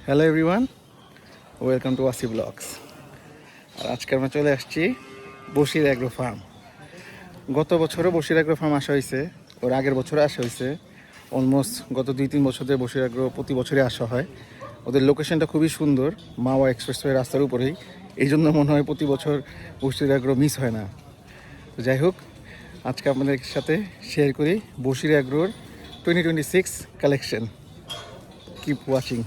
Hello everyone, welcome to Wasi blogs. আর আজকে আমরা চলে আসছি বশির অ্যাগ্রো ফার্ম। গত বছরও বশির অ্যাগ্রো ফার্ম আসা হয়েছে, ওর আগের বছরে আসা হয়েছে। অলমোস্ট গত 2-3 বছর ধরে বশির অ্যাগ্রো প্রতি বছরই আসা হয়। ওদের লোকেশনটা খুবই সুন্দর, মাওয়া এক্সপ্রেসওয়ে রাস্তার উপরেই। এই জন্য মনে হয় প্রতি বছর বশির অ্যাগ্রো মিস হয় না। তো যাই হোক, আজকে আপনাদের সাথে শেয়ার করি বশির অ্যাগ্রোর 2026 কালেকশন। Keep watching.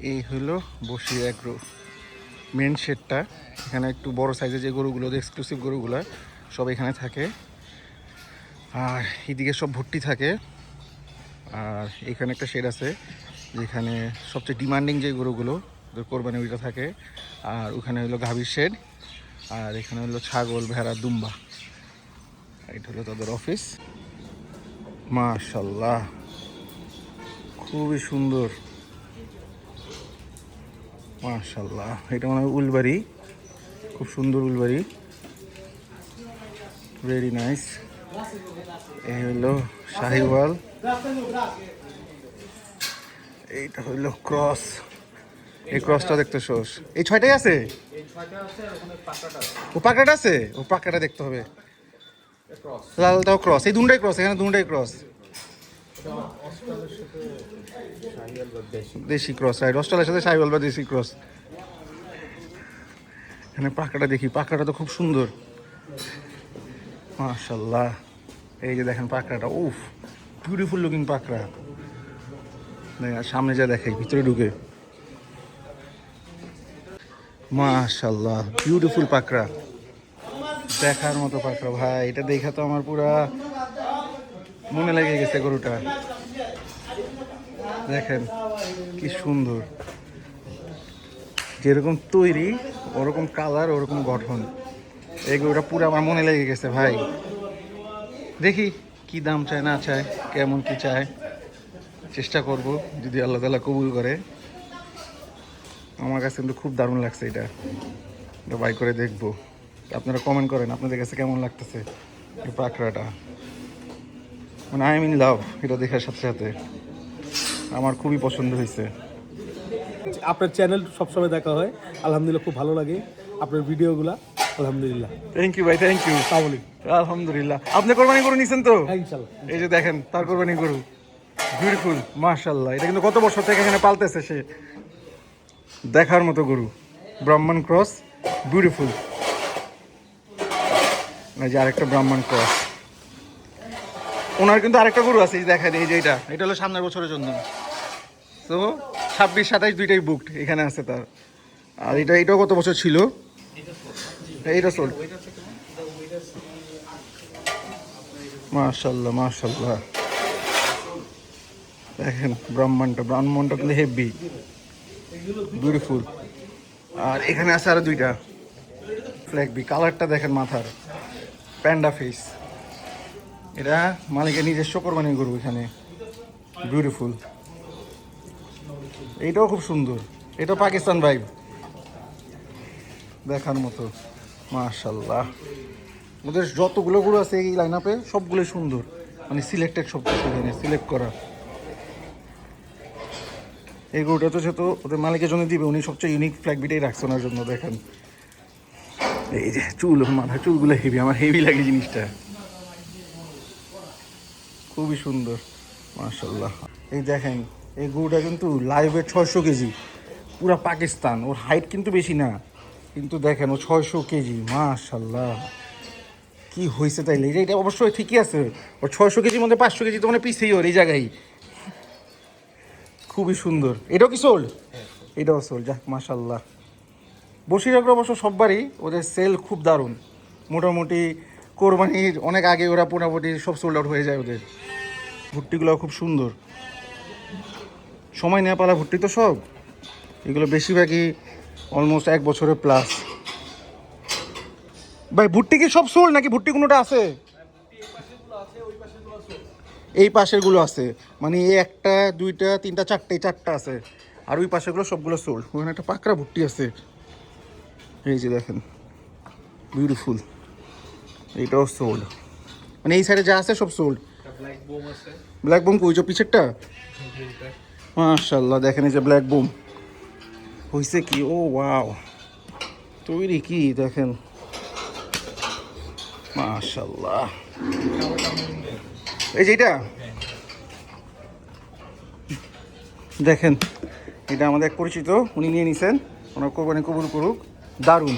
এই হলো বশির অ্যাগ্রো মেন শেডটা। এখানে একটু বড় সাইজের যে গরুগুলো, এক্সক্লুসিভ গরুগুলো সব এখানে থাকে। আর এদিকে সব ভর্তি থাকে। আর এখানে একটা শেড আছে যেখানে সবচেয়ে ডিমান্ডিং যে গরুগুলো কোরবানি ওইটা থাকে। আর ওখানে হলো গাভীর শেড। আর এখানে হলো ছাগল, ভেড়া, দুম্বা। এটা হলো তাদের অফিস। মাশাআল্লাহ, খুবই সুন্দর। মাশাআল্লাহ, এটা মনে হয় উলবাড়ি, খুব সুন্দর উলবাড়ি, ভেরি নাইস। এই হলো শাহিওয়াল, এইটা হইলো ক্রস। এই ক্রসটা দেখতে সোস। এই 6টাই আছে, ও পাকড়াটা আছে, ও পাকড়াটা দেখতে হবে। লালটাও ক্রস, এই দুটাই ক্রস, এখানে দুটাই ক্রস। দেশি ক্রস, রাইট, অস্ট্রেলিয়ার সাথে শাহিওয়াল বা দেশি ক্রস। এখানে পাকড়াটা দেখি, পাকড়াটা তো খুব সুন্দর। মাশাআল্লাহ, এই যে দেখেন পাকড়াটা, উফ, বিউটিফুল লুকিং পাকড়া। সামনে যা দেখাই, ভিতরে ঢুকে মাশাআল্লাহ, বিউটিফুল পাকড়া, দেখার মতো পাকড়া ভাই। এটা দেখা তো আমার পুরা মনে লেগে গেছে গরুটা। দেখেন কি সুন্দর, যেরকম তৈরি ওরকম কালার, ওরকম গঠন। এই গরুটা পুরো আমার মনে লেগে গেছে ভাই। দেখি কি দাম চায় না চায়, কেমন কি চায়, চেষ্টা করব যদি আল্লাহ তাআলা কবুল করে। আমার কাছে কিন্তু খুব দারুণ লাগছে এটা বাই করে দেখবো। আপনারা কমেন্ট করেন আপনাদের কাছে কেমন লাগতেছে এই পাকড়াটা। মানে আই এম ইন লাভ, এটা দেখার সাথে সাথে আমার খুবই পছন্দ হয়েছে। আপনার চ্যানেল সবসময় দেখা হয়, আলহামদুলিল্লাহ খুব ভালো লাগে আপনার ভিডিওগুলা, আলহামদুলিল্লাহ। থ্যাংক ইউ ভাই, থ্যাংক ইউ। আলহামদুলিল্লাহ। আপনি কোরবানি গরু নিছেন তো? ইনশাআল্লাহ। এই যে দেখেন তার কোরবানি গরু, বিউটিফুল মাশাআল্লাহ। এটা কিন্তু কত বছর থেকে এখানে পালতেছে সে, দেখার মতো গরু, ব্রাহ্মণ ক্রস, বিউটিফুল। এই যে আরেকটা ব্রাহ্মণ ক্রস। ওনার কিন্তু আরেকটা গরু আছে, এই দেখেন, এই যে এটা হলো সামনের বছরের জন্য। তো 26-27 দুইটাই বুকড এখানে আছে তার। আর এটাও কত বছর ছিল, এইটা সোল্ড। মাশাআল্লাহ মাশাআল্লাহ, দেখেন ব্রাহ্মণটা কিন্তু হেভি, বিউটিফুল। আর এখানে আছে আরো দুইটা ফ্ল্যাগ বি। কালারটা দেখেন মাথার, প্যান্ডা ফেস। এটা মালিকের নিজস্ব কোরবানির গরু এখানে, বিউটিফুল। এইটাও খুব সুন্দর, এটা পাকিস্তান ভাইব, দেখার মতো। মাশাআল্লাহ, ওদের যতগুলো গরু আছে এই লাইন আপে সবগুলোই সুন্দর, মানে সিলেক্টেড, সব কিছু এখানে সিলেক্ট করা। এই গরুটা তো যেহেতু ওদের মালিকের জন্য দিবে, উনি সবচেয়ে ইউনিক ফ্ল্যাগ বিটাই রাখছে ওনার জন্য। দেখেন এই যে চুল, মাথার চুলগুলো হেভি, আমার হেভি লাগে জিনিসটা, খুবই সুন্দর মাশাআল্লাহ। এই দেখেন এই গরুটা কিন্তু লাইভে 600 কেজি, পুরা পাকিস্তান। ওর হাইট কিন্তু বেশি না, কিন্তু দেখেন ও 600 কেজি, মাশাআল্লাহ। কি হয়েছে তাইলে, এটা অবশ্যই ঠিকই আছে। ওর 600 কেজির মধ্যে 500 কেজি তো মানে পিছিয়ে ওর এই জায়গায়। খুবই সুন্দর। এটাও কি সোল্ড? এটাও সোল্ড, যাক মাশাআল্লাহ। বশির অ্যাগ্রো অবশ্য সববারই ওদের সেল খুব দারুণ। মোটামুটি কোরবানির অনেক আগে ওরা মোটামুটি সব সোল্ড আউট হয়ে যায় ওদের। ভুট্টিগুলো খুব সুন্দর, সময় নেওয়া পালা ভুট্টি তো সব। এগুলো বেশিরভাগই অলমোস্ট 1 বছরের প্লাস। ভাই ভুট্টি কি সব সোল্ড নাকি ভুট্টি কোনোটা আছে? এই পাশেরগুলো আছে, মানে এই 1টা 2টা 3টা 4টা আছে। আর ওই পাশেগুলো সবগুলো সোল্ড। ওখানে একটা পাকড়া ভুট্টি আছে, এই যে দেখেন, বিউটিফুল। এইটাও সোল্ড, মানে এই সাইডে যা আছে সব সোল্ড। ব্ল্যাক বুম কই যে পিছেরটা? মাশাআল্লাহ, দেখেন এই যে ব্ল্যাক বুম হইছে কি, ও ওয়াও, তৈরি কি দেখেন, মাশাআল্লাহ। এই যে এটা দেখেন, এটা আমাদের এক পরিচিত, উনি নিয়ে নিছেন, ওনার কোরবানি কবুল করুক। দারুণ,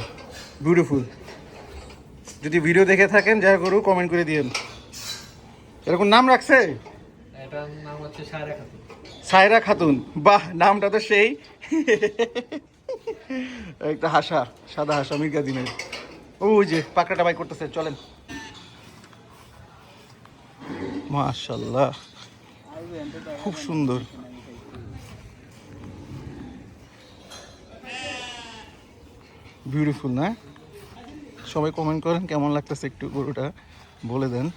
বিউটিফুল। যদি ভিডিও দেখে থাকেন যাই করুক, কমেন্ট করে দিয়েন। এরকম নাম রাখছে? এটার নাম হচ্ছে সায়রা খাতুন। সায়রা খাতুন, বাহ, নামটা তো সেই। একটা হাসা, সাদা হাসা মির্গা দিনের। ওই যে পাকড়াটা বাই করতেছে, চলেন। মাশাআল্লাহ, খুব সুন্দর। বিউটিফুল না? সবাই কমেন্ট করেন কেমন লাগতেছে, একটু গরুটা বলে দেন।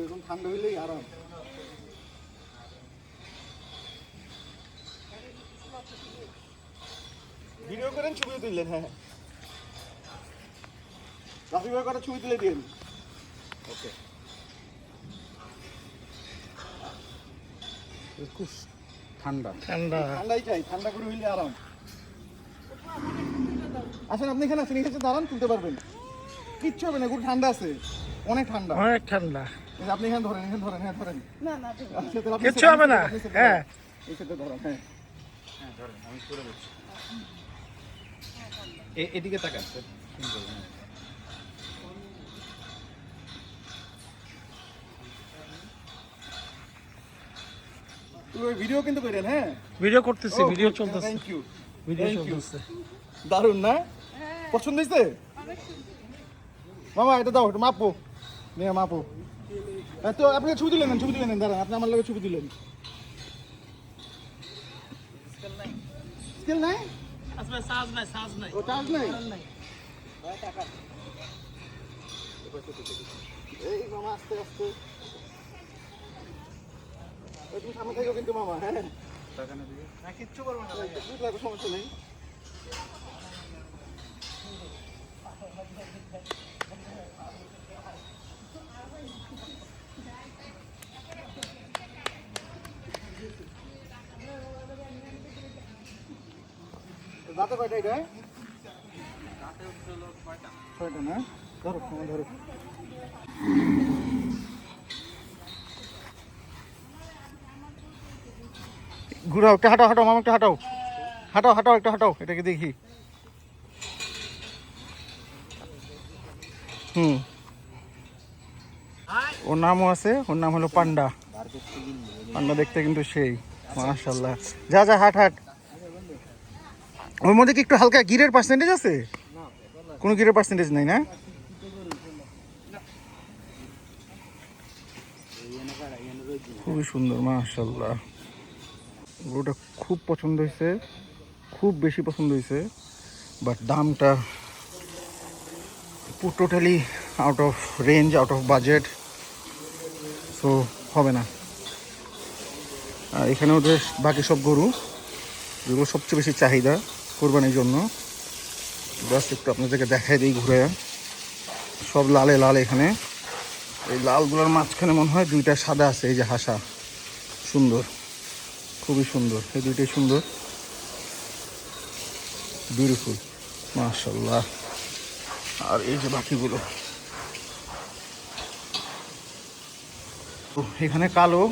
এরকম ঠান্ডা হইলেই আরাম। ভিডিও করেন, ছবি তুললেন? হ্যাঁ, রাফি ভাই কটা ছবি তুলে দিন। ওকে, খুব ঠান্ডা ঠান্ডা, ঠান্ডাই চাই, ঠান্ডা করে হইলে আরাম। আসেন, আপনি এখানে আছেন, এখানে দাঁড়ান, তুলতে পারবেন, কিচ্ছু হবে না, খুব ঠান্ডা আছে, অনেক ঠান্ডা, অনেক ঠান্ডা। আপনি এখানে ধরেন, এখানে ধরেন, হ্যাঁ ধরেন, কিচ্ছু হবে না। হ্যাঁ, এই সাথে ধরেন, হ্যাঁ হ্যাঁ ধরেন, আমি করে দিচ্ছি। এদিকে তাকান স্যার, ভিডিও কিন্তু করেন। হ্যাঁ, ভিডিও করতেছি, ভিডিও চলতেছে। থ্যাংক ইউ, ভিডিও চলতেছে। দারুণ না? পছন্দ হয়েছে? মামা এটা দাও, এটা মাপো, নিয়ে মাপো। তো আপনি ছবি তুলে নেন, ছবি তুলে নেন, দাঁড়ান, আপনি আমার লগে ছবি তুলেন। স্কেল নাই? আসলে সাজ নাই, সাজ নাই। ও সাজ নাই? এই মামা, আস্তে আস্তে, তুমি সামনে থাকো কিন্তু মামা। হ্যাঁ, কিচ্ছু করবো না, সমস্যা নেই। রাতে কয়টা এটা? ছয়টা না? ধরো, ধরো। ঘুরাও, একটা হাঁটাও, হাঁটাও মামা, একটা হাঁটাও, হাঁটাও, হাঁটাও, একটা হাঁটাও, এটাকে দেখি। ওর নামও আছে, ওর নাম হলো পান্ডা। পান্ডা দেখতে কিন্তু সেই, মাশাআল্লাহ। যা যা, হাট হাট। ওর মধ্যে কি একটু হালকা গিরের পার্সেন্টেজ আছে? কোনো গিরের পার্সেন্টেজ নাই না? খুবই সুন্দর, মাশাআল্লাহ। গরুটা খুব পছন্দ হয়েছে, খুব বেশি পছন্দ হয়েছে, বাট দামটা totally out of range, out of budget, so হবে না। আর এখানে ওদের বাকি সব গরু, যেগুলো সবচেয়ে বেশি চাহিদা কোরবানির জন্য, জাস্ট একটু আপনাদেরকে দেখাই দিই ঘুরে। সব লালে লাল, এখানে এই লালগুলোর মাঝখানে মনে হয় দুইটা সাদা আছে, এই যে হাসা, সুন্দর, খুবই সুন্দর, এই দুইটাই সুন্দর, বিউটিফুল, মাশাআল্লাহ। আর এই যে বাকিগুলো, এখানে কালো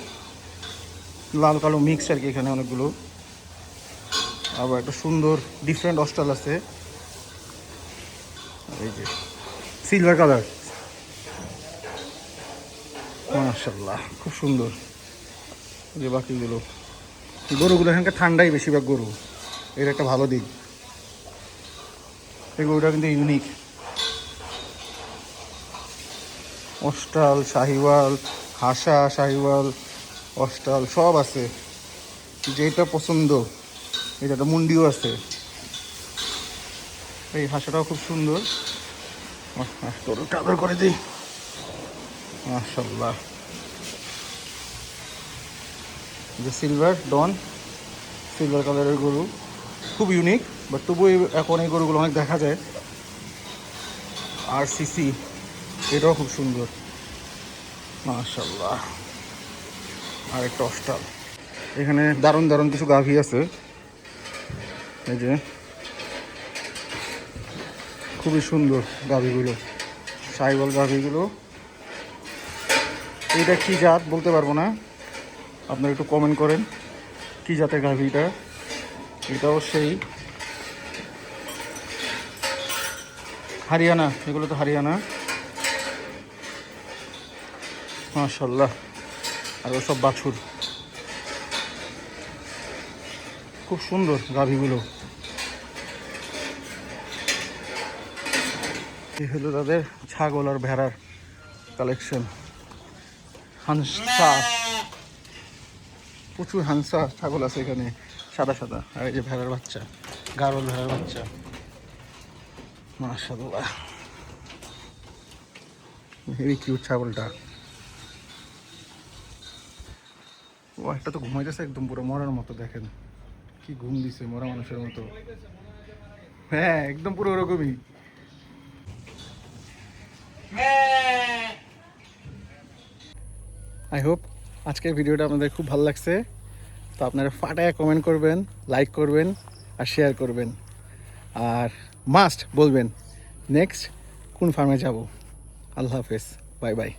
লাল কালো মিক্স আর কি, এখানে অনেকগুলো। আবার একটা সুন্দর ডিফারেন্ট অস্টাল আছে, এই যে সিলভার কালার, মাশাআল্লাহ, খুব সুন্দর। যে বাকিগুলো গরুগুলো এখানকার ঠান্ডাই বেশিরভাগ গরু, এর একটা ভালো দিক। এই গরুটা কিন্তু ইউনিক, অস্টাল, শাহিওয়াল, হাসা, শাহিওয়াল, অস্টাল সব আছে, যেটা পছন্দ। এটা একটা মুন্ডিও আছে, এই হাসাটাও খুব সুন্দর। তোর আদর করে দিই, মাশাআল্লাহ। যে সিলভার ডন, সিলভার কালারের গরু, খুব ইউনিক, বাট তবুও এখন এই গরুগুলো অনেক দেখা যায়। আর সিসি এটাও খুব সুন্দর, মাশাআল্লাহ। আর একটা অস্টাল। এখানে দারুণ দারুণ কিছু গাভী আছে, এই যে খুবই সুন্দর গাভীগুলো, সাইবল গাভীগুলো। এইটা কী জাত বলতে পারবো না, আপনারা একটু কমেন্ট করেন কী জাতের গাভীটা। এটাও সেই হরিয়ানা, এগুলো তো হরিয়ানা, মাশাআল্লাহ। আর সব বাছুর, খুব সুন্দর গাভীগুলো। এই হলো তাদের ছাগল আর ভেড়ার কালেকশন। হাংসা, প্রচুর হাংসা ছাগল আছে এখানে, সাদা সাদা। আর এই যে ভেড়ার বাচ্চা, গারল ভেড়ার বাচ্চা, মাশাআল্লাহ, হেভি কিউট ছাগলটা। ও একটা তো ঘুমাইতেছে একদম পুরো মরার মতো, দেখেন কি ঘুম দিছে, মরা মানুষের মতো। হ্যাঁ, একদম পুরো ওরকমই। আই হোপ আজকের ভিডিওটা আপনাদের খুব ভালো লাগছে। তো আপনারা ফাটায় কমেন্ট করবেন, লাইক করবেন আর শেয়ার করবেন। আর মাস্ট বলবেন নেক্সট কোন ফার্মে যাব। আল্লাহ হাফেজ, বাই বাই।